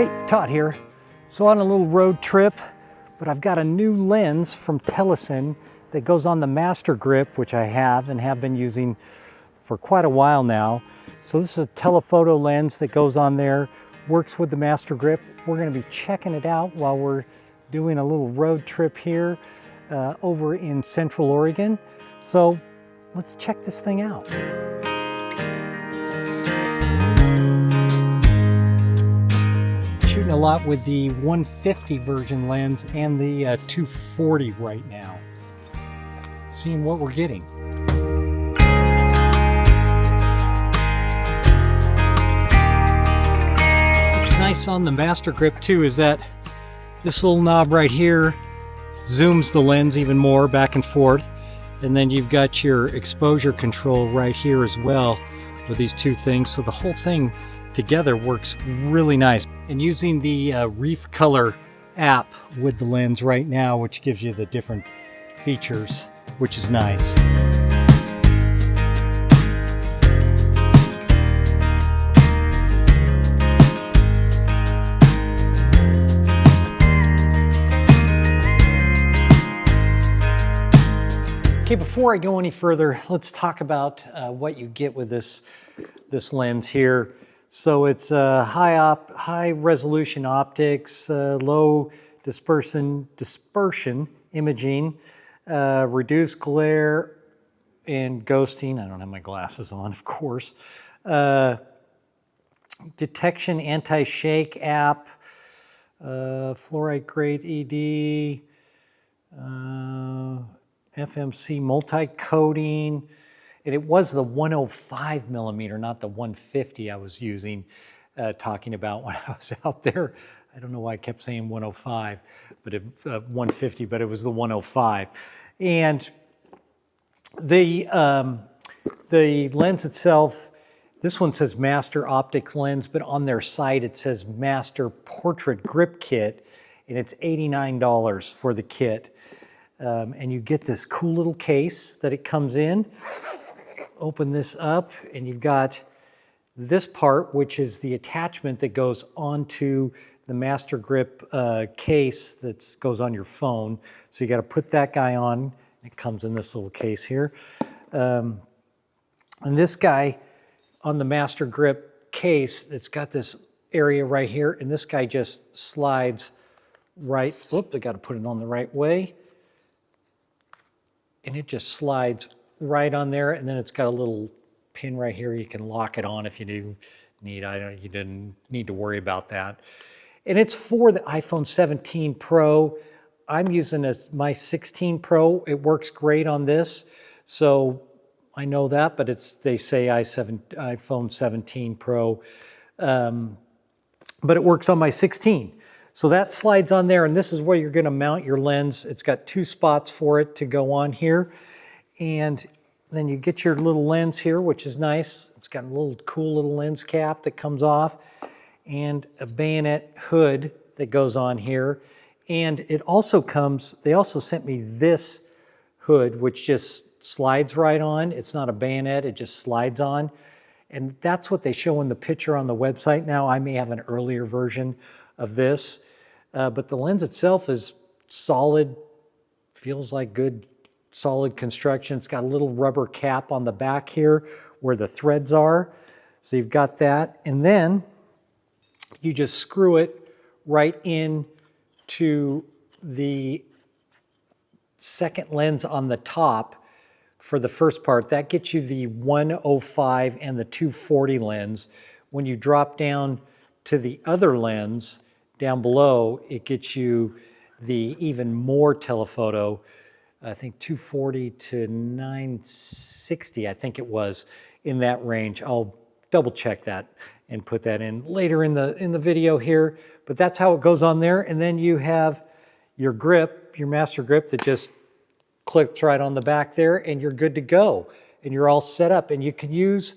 Hey, Todd here. So on a little road trip, but I've got a new lens from TELESIN that goes on the Master Grip, which I have and have been using for quite a while now. So this is a telephoto lens that goes on there, works with the Master Grip. We're going to be checking it out while we're doing a little road trip here over in Central Oregon. So let's check this thing out. Shooting a lot with the 150 version lens and the 240 right now. Seeing what we're getting. What's nice on the Master Grip too is that this little knob right here zooms the lens even more back and forth, and then you've got your exposure control right here as well with these two things, so the whole thing together works really nice. And using the Reef Color app with the lens right now, which gives you the different features, which is nice. Okay, before I go any further, let's talk about what you get with this lens here. So it's high resolution optics, low dispersion imaging, reduced glare and ghosting. I don't have my glasses on, of course. Detection anti-shake app, fluoride grade ED, FMC multi-coating. And it was the 105 millimeter, not the 150 I was using, talking about when I was out there. I don't know why I kept saying 105, but 150, but it was the 105. And the lens itself, this one says Master Optics Lens, but on their site it says Master Portrait Grip Kit, and it's $89 for the kit. And you get this cool little case that it comes in. Open this up and you've got this part, which is the attachment that goes onto the Master Grip case that goes on your phone. So you got to put that guy on. It comes in this little case here. And this guy on the Master Grip case, it's got this area right here, and this guy just slides right. Whoop, I got to put it on the right way. And it just slides right on there, and then it's got a little pin right here. You can lock it on if you do need. You didn't need to worry about that. And it's for the iPhone 17 Pro. I'm using my 16 Pro. It works great on this, so I know that. But they say iPhone 17 Pro, but it works on my 16. So that slides on there, and this is where you're going to mount your lens. It's got two spots for it to go on here. And then you get your little lens here, which is nice. It's got a little cool little lens cap that comes off and a bayonet hood that goes on here. And it also comes, they also sent me this hood, which just slides right on. It's not a bayonet, it just slides on. And that's what they show in the picture on the website now. I may have an earlier version of this, but the lens itself is solid, feels like good solid construction. It's got a little rubber cap on the back here where the threads are. So you've got that. And then you just screw it right in to the second lens on the top for the first part. That gets you the 105 and the 240 lens. When you drop down to the other lens down below, it gets you the even more telephoto, I think 240 to 960, I think it was, in that range. I'll double check that and put that in later in the video here. But that's how it goes on there. And then you have your grip, your Master Grip, that just clips right on the back there, and you're good to go. And you're all set up. And you can use,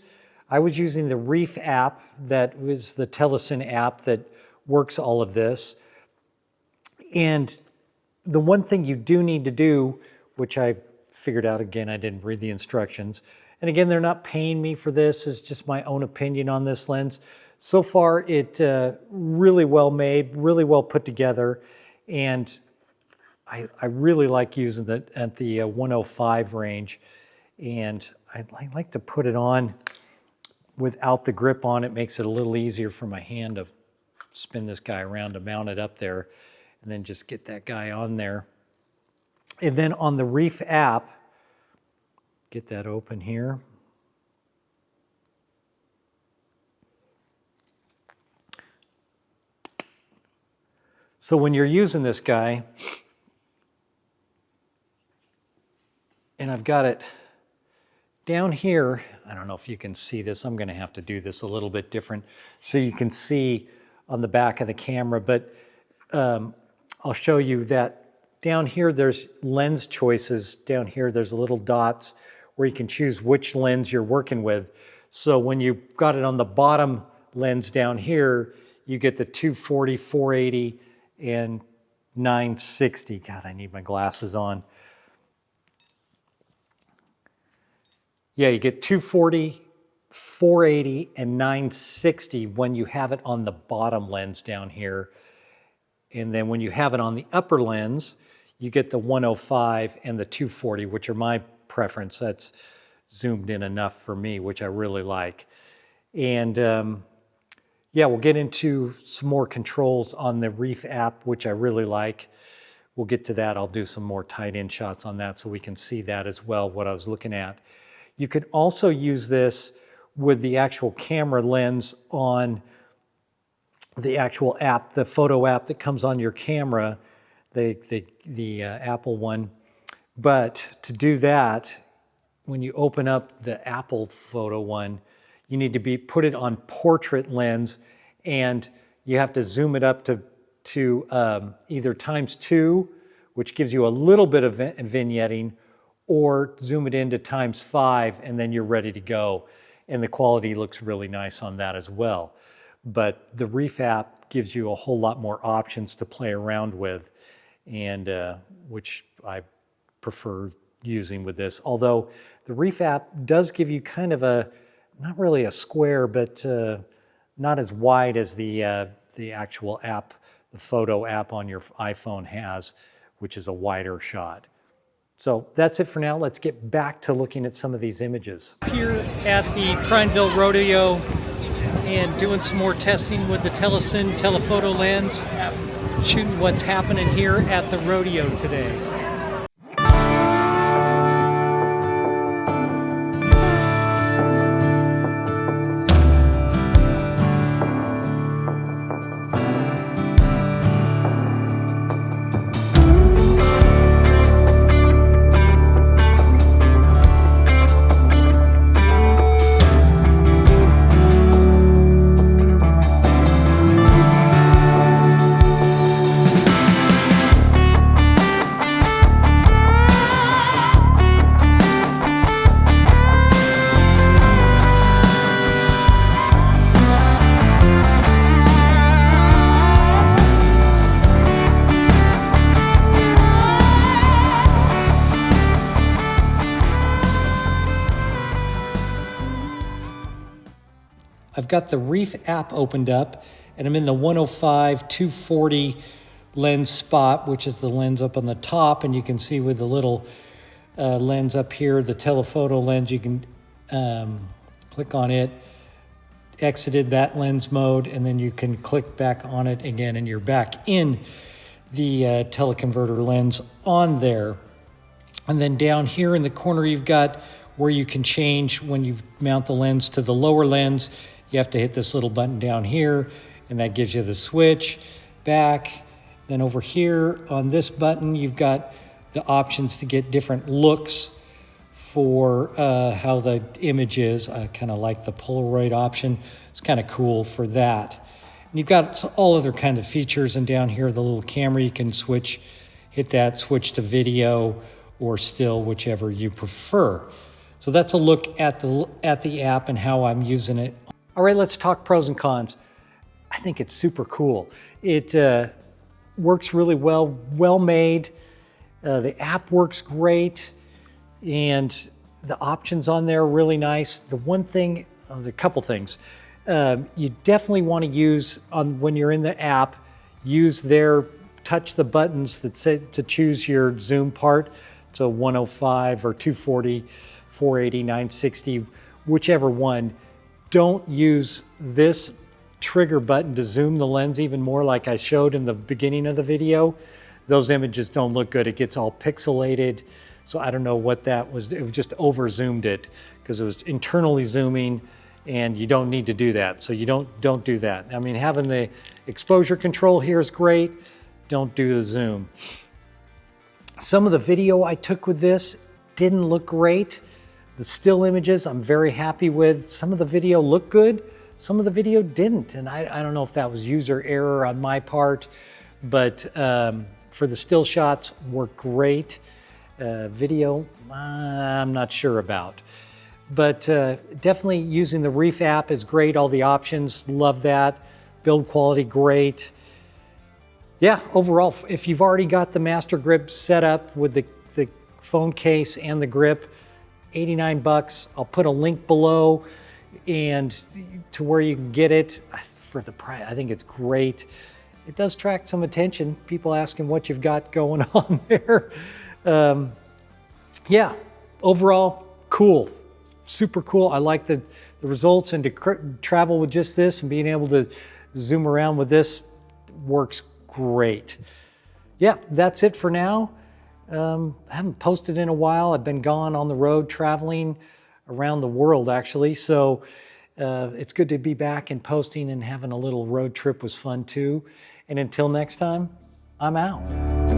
I was using the Reef app, that was the TELESIN app that works all of this. And the one thing you do need to do, which I figured out, again, I didn't read the instructions. And again, they're not paying me for this. It's just my own opinion on this lens. So far, it really well made, really well put together, and I really like using it at the 105 range, and I like to put it on without the grip on. It makes it a little easier for my hand to spin this guy around to mount it up there, and then just get that guy on there. And then on the Reef app, get that open here. So when you're using this guy, and I've got it down here, I don't know if you can see this, I'm gonna have to do this a little bit different so you can see on the back of the camera, but I'll show you that down here there's lens choices. Down here there's little dots where you can choose which lens you're working with. So when you've got it on the bottom lens down here, you get the 240, 480, and 960. God, I need my glasses on. Yeah, you get 240, 480, and 960 when you have it on the bottom lens down here. And then when you have it on the upper lens, you get the 105 and the 240, which are my preference. That's zoomed in enough for me, which I really like. And yeah, we'll get into some more controls on the Reef app, which I really like. We'll get to that. I'll do some more tight-in shots on that so we can see that as well, what I was looking at. You can also use this with the actual camera lens on the actual app, the photo app that comes on your camera, the Apple one. But to do that, when you open up the Apple photo one, you need to put it on portrait lens, and you have to zoom it up to either ×2, which gives you a little bit of vignetting, or zoom it into ×5, and then you're ready to go. And the quality looks really nice on that as well. But the Reef app gives you a whole lot more options to play around with, and which I prefer using with this. Although the Reef app does give you kind of a, not really a square, but not as wide as the actual app, the photo app on your iPhone has, which is a wider shot. So that's it for now. Let's get back to looking at some of these images. Here at the Prineville Rodeo and doing some more testing with the TELESIN Telephoto Lens, shooting what's happening here at the rodeo today. I've got the Reef app opened up, and I'm in the 105 240 lens spot, which is the lens up on the top, and you can see with the little lens up here, the telephoto lens, you can click on it, exited that lens mode, and then you can click back on it again, and you're back in the teleconverter lens on there. And then down here in the corner, you've got where you can change when you mount the lens to the lower lens. You have to hit this little button down here, and that gives you the switch back. Then over here on this button, you've got the options to get different looks for how the image is. I kind of like the Polaroid option. It's kind of cool for that. And you've got all other kinds of features, and down here, the little camera, you can hit that, switch to video or still, whichever you prefer. So that's a look at the app and how I'm using it. All right, let's talk pros and cons. I think it's super cool. It works really well made. The app works great, and the options on there are really nice. The one thing, there's a couple things. You definitely want to use, when you're in the app, touch the buttons that say to choose your zoom part. So 105 or 240, 480, 960, whichever one. Don't use this trigger button to zoom the lens even more like I showed in the beginning of the video. Those images don't look good. It gets all pixelated. So I don't know what that was. It just over zoomed it because it was internally zooming, and you don't need to do that. So you don't do that. I mean, having the exposure control here is great. Don't do the zoom. Some of the video I took with this didn't look great. The still images I'm very happy with. Some of the video looked good, some of the video didn't. And I don't know if that was user error on my part, but for the still shots, worked great. Video, I'm not sure about. But definitely using the Reef app is great. All the options, love that. Build quality, great. Yeah, overall, if you've already got the master grip set up with the phone case and the grip, 89 bucks. I'll put a link below and to where you can get it for the price. I think it's great. It does attract some attention. People asking what you've got going on there. Yeah, overall, cool. Super cool. I like the results, and to travel with just this and being able to zoom around with this works great. Yeah, that's it for now. I haven't posted in a while. I've been gone on the road traveling around the world actually. So it's good to be back and posting, and having a little road trip was fun too. And until next time, I'm out.